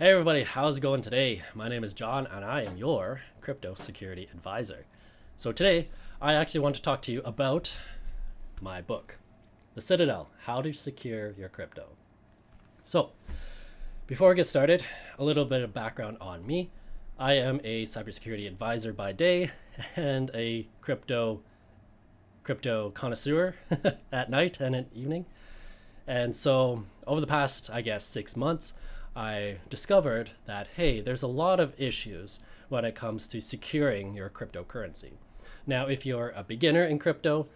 Hey everybody, how's it going today? My name is John and I am your crypto security advisor. So today, I actually want to talk to you about my book, The Citadel, How to Secure Your Crypto. So, before we get started, a little bit of background on me. I am a cybersecurity advisor by day and a crypto connoisseur at night and at evening. And so, over the past, 6 months, I discovered that, hey, there's a lot of issues when it comes to securing your cryptocurrency. Now, if you're a beginner in crypto,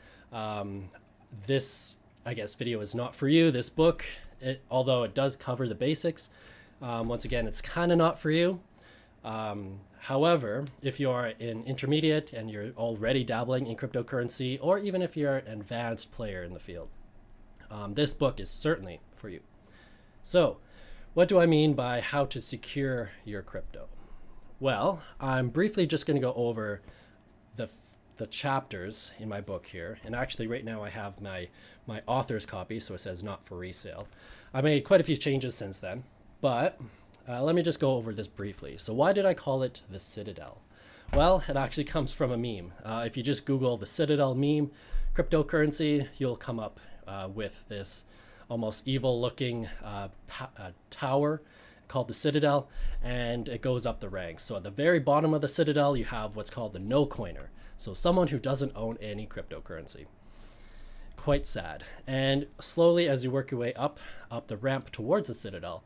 this, video is not for you. This book, although it does cover the basics, once again, it's kind of not for you. However, if you are an intermediate and you're already dabbling in cryptocurrency, or even if you're an advanced player in the field, this book is certainly for you. So, what do I mean by how to secure your crypto? Well, I'm briefly just going to go over the chapters in my book here. And actually right now I have my author's copy, so it says not for resale. I made quite a few changes since then, but let me just go over this briefly. So why did I call it the Citadel? Well, it actually comes from a meme. If you just Google the Citadel meme, cryptocurrency, you'll come up with this almost evil looking tower called the Citadel, and it goes up the ranks. So at the very bottom of the Citadel, you have what's called the no coiner. So someone who doesn't own any cryptocurrency. Quite sad. And slowly as you work your way up the ramp towards the Citadel,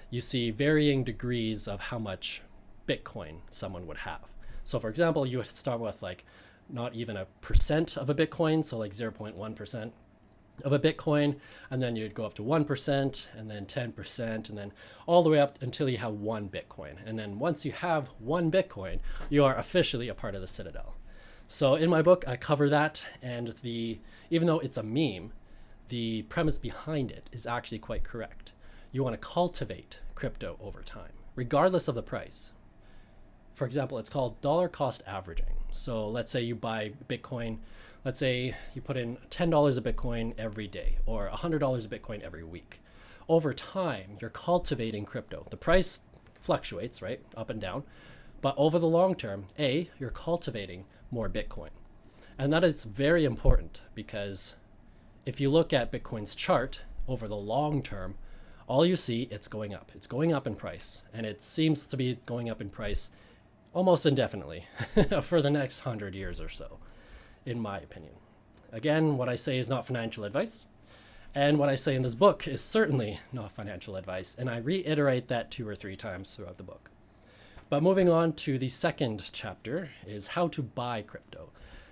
you see varying degrees of how much Bitcoin someone would have. So for example, you would start with like not even a percent of a Bitcoin, so like 0.1% of a Bitcoin, and then you'd go up to 1%, and then 10%, and then all the way up until you have one Bitcoin. And then once you have one Bitcoin, you are officially a part of the Citadel. So in my book, I cover that, and even though it's a meme, the premise behind it is actually quite correct. You want to cultivate crypto over time, regardless of the price. For example, it's called dollar cost averaging. So let's say you buy Bitcoin. Let's say you put in $10 a Bitcoin every day or $100 a Bitcoin every week. Over time, you're cultivating crypto. The price fluctuates, right? Up and down. But over the long term, you're cultivating more Bitcoin. And that is very important because if you look at Bitcoin's chart over the long term, all you see, it's going up. It's going up in price. And it seems to be going up in price almost indefinitely for the next 100 years or so, in my opinion. Again, what I say is not financial advice, and what I say in this book is certainly not financial advice, and I reiterate that 2 or 3 times throughout the book. But moving on to the second chapter is how to buy crypto.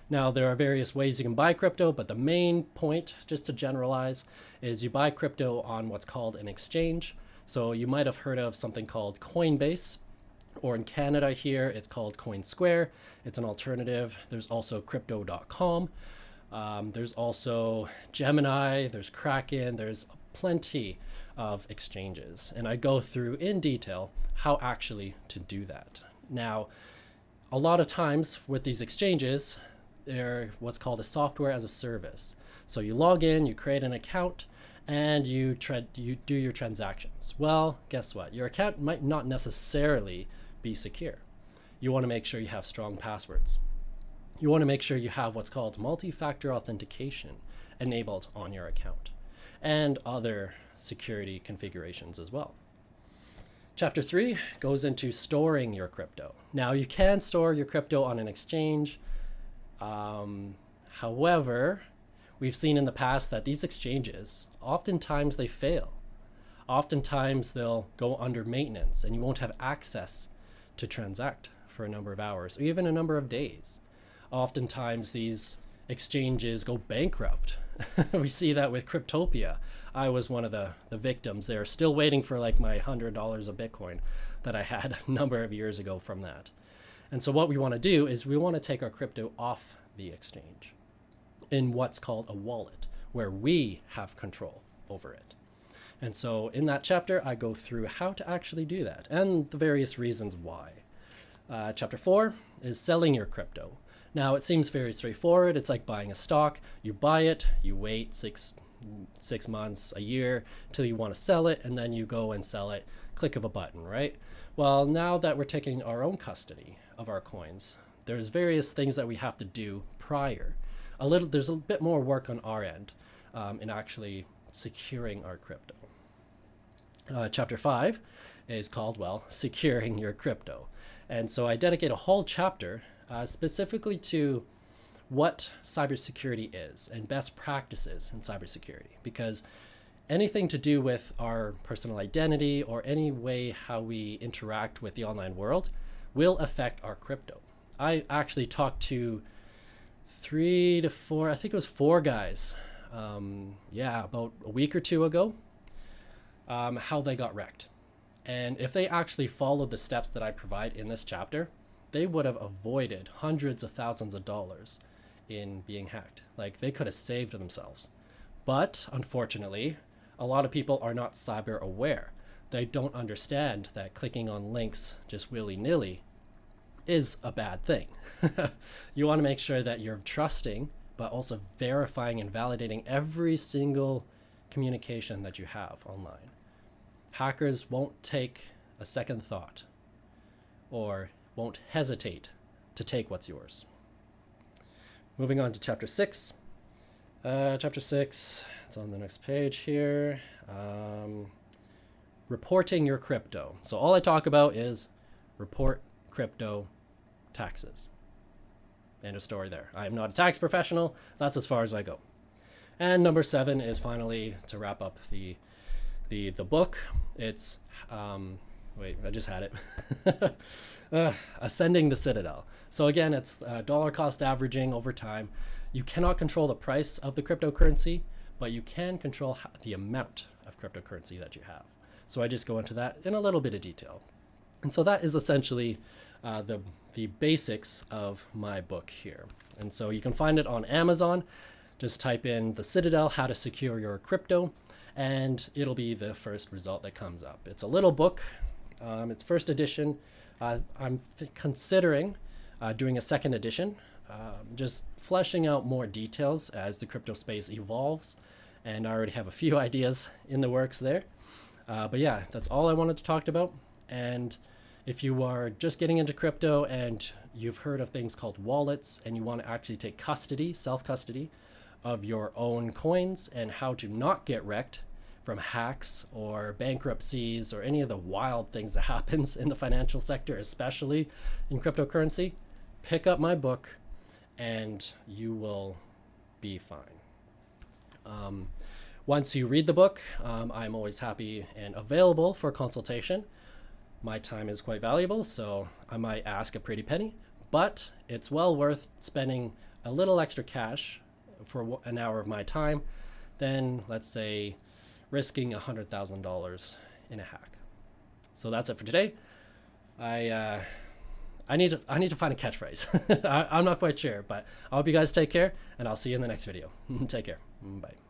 Now, there are various ways you can buy crypto, but the main point, just to generalize, is you buy crypto on what's called an exchange. So you might have heard of something called Coinbase, or in Canada here, it's called CoinSquare. It's an alternative. There's also crypto.com. There's also Gemini, there's Kraken, there's plenty of exchanges. And I go through in detail how actually to do that. Now, a lot of times with these exchanges, they're what's called a software as a service. So you log in, you create an account, and you do your transactions. Well, guess what? Your account might not necessarily be secure. You want to make sure you have strong passwords. You want to make sure you have what's called multi-factor authentication enabled on your account, and other security configurations as well. Chapter 3 goes into storing your crypto. Now, you can store your crypto on an exchange. However, we've seen in the past that these exchanges, oftentimes they fail. Oftentimes they'll go under maintenance and you won't have access to transact for a number of hours or even a number of days. Oftentimes these exchanges go bankrupt. We see that with Cryptopia. I was one of the victims there, still waiting for like my $100 of Bitcoin that I had a number of years ago from that. And so what we want to do is we want to take our crypto off the exchange in what's called a wallet, where we have control over it. And so in that chapter, I go through how to actually do that and the various reasons why. Chapter 4 is selling your crypto. Now, it seems very straightforward. It's like buying a stock. You buy it, you wait six months, a year, till you want to sell it, and then you go and sell it click of a button, right? Well, now that we're taking our own custody of our coins, there's various things that we have to do prior. There's a bit more work on our end in actually securing our crypto. Chapter 5 is called, well, securing your crypto. And so I dedicate a whole chapter specifically to what cybersecurity is and best practices in cybersecurity, because anything to do with our personal identity or any way how we interact with the online world will affect our crypto. I actually talked to 3 to 4, I think it was 4 guys, about a week or 2 ago, how they got wrecked. And if they actually followed the steps that I provide in this chapter, they would have avoided hundreds of thousands of dollars in being hacked. Like, they could have saved themselves. But unfortunately, a lot of people are not cyber aware. They don't understand that clicking on links just willy-nilly is a bad thing. You want to make sure that you're trusting, but also verifying and validating every single communication that you have online. Hackers won't take a second thought or won't hesitate to take what's yours. Moving on to chapter 6. Chapter 6, it's on the next page here. Reporting your crypto. So all I talk about is report crypto taxes. End of story there. I am not a tax professional. That's as far as I go. And number 7 is finally to wrap up the book. It's wait, I just had it. Ascending the Citadel. So again, it's dollar cost averaging over time. You cannot control the price of the cryptocurrency, but you can control the amount of cryptocurrency that you have. So I just go into that in a little bit of detail. And so that is essentially the basics of my book here. And so you can find it on Amazon. Just type in The Citadel, How to Secure Your Crypto, and it'll be the first result that comes up. It's a little book. It's first edition. I'm considering doing a second edition, just fleshing out more details as the crypto space evolves. And I already have a few ideas in the works there. But yeah, that's all I wanted to talk about. And if you are just getting into crypto and you've heard of things called wallets and you want to actually take custody, self-custody of your own coins and how to not get wrecked from hacks or bankruptcies or any of the wild things that happens in the financial sector, especially in cryptocurrency, pick up my book and you will be fine. Once you read the book, I'm always happy and available for consultation. My time is quite valuable, so I might ask a pretty penny, but it's well worth spending a little extra cash for an hour of my time than, let's say, risking $100,000 in a hack. So that's it for today. I need to find a catchphrase. I'm not quite sure, but I hope you guys take care, and I'll see you in the next video. Take care. Bye.